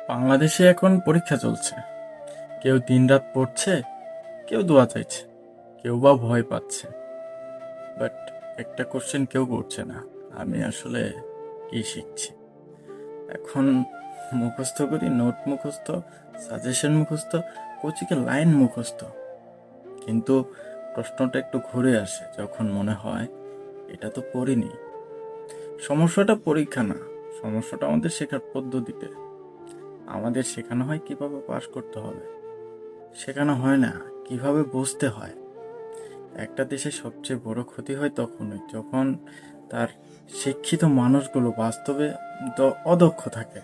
বাংলাদেশে এখন পরীক্ষা চলছে। কেউ দিনরাত পড়ছে, কেউ দোয়া চাইছে, কেউ বা ভয় পাচ্ছে। বাট একটা কোশ্চেন কেউ করছে না, আমি আসলে কি শিখছি এখন? মুখস্থ করি, নোট মুখস্থ, সাজেশন মুখস্থ, কোচিকে লাইন মুখস্থ। কিন্তু প্রশ্নটা একটু ঘুরে আসে যখন মনে হয় এটা তো পড়িনি। সমস্যাটা পরীক্ষা না, সমস্যাটা আমাদের শেখার পদ্ধতিতে। আমাদের শেখানো হয় কিভাবে পাশ করতে হবে, শেখানো হয় না কিভাবে বুঝতে হয়। একটা দেশের সবচেয়ে বড় ক্ষতি হয় তখনই যখন তার শিক্ষিত মানুষগুলো বাস্তবে অদক্ষ থাকে।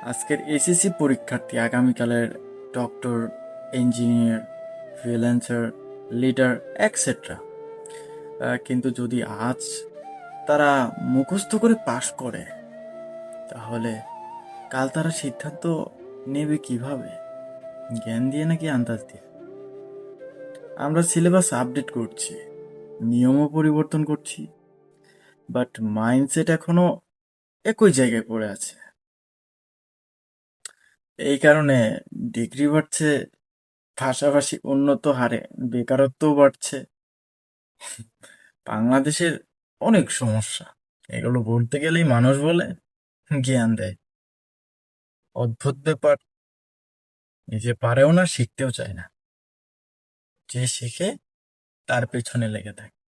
আজকের এসএসসি পরীক্ষার্থী আগামীকালের doctor, engineer, freelancer, leader, etcetera. কিন্তু যদি আজ তারা মুখস্থ করে পাশ করে, তাহলে কাল তারা সিদ্ধান্ত নেবে কিভাবে? জ্ঞান দিয়ে নাকি আন্দাজ দিয়ে? আমরা সিলেবাস আপডেট করছি, নিয়মও পরিবর্তন করছি, বাট মাইন্ডসেট এখনো একই জায়গায় পড়ে আছে। এই কারণে ডিগ্রি বাড়ছে, পাশাপাশি উন্নত হারে বেকারত্বও বাড়ছে। বাংলাদেশের অনেক সমস্যা, এগুলো বলতে গেলেই মানুষ বলে জ্ঞান দেয়। অদ্ভুত ব্যাপার, নিজে পারেও না, শিখতেও চায় না। যে শিখে তার পেছনে লেগে থাকে।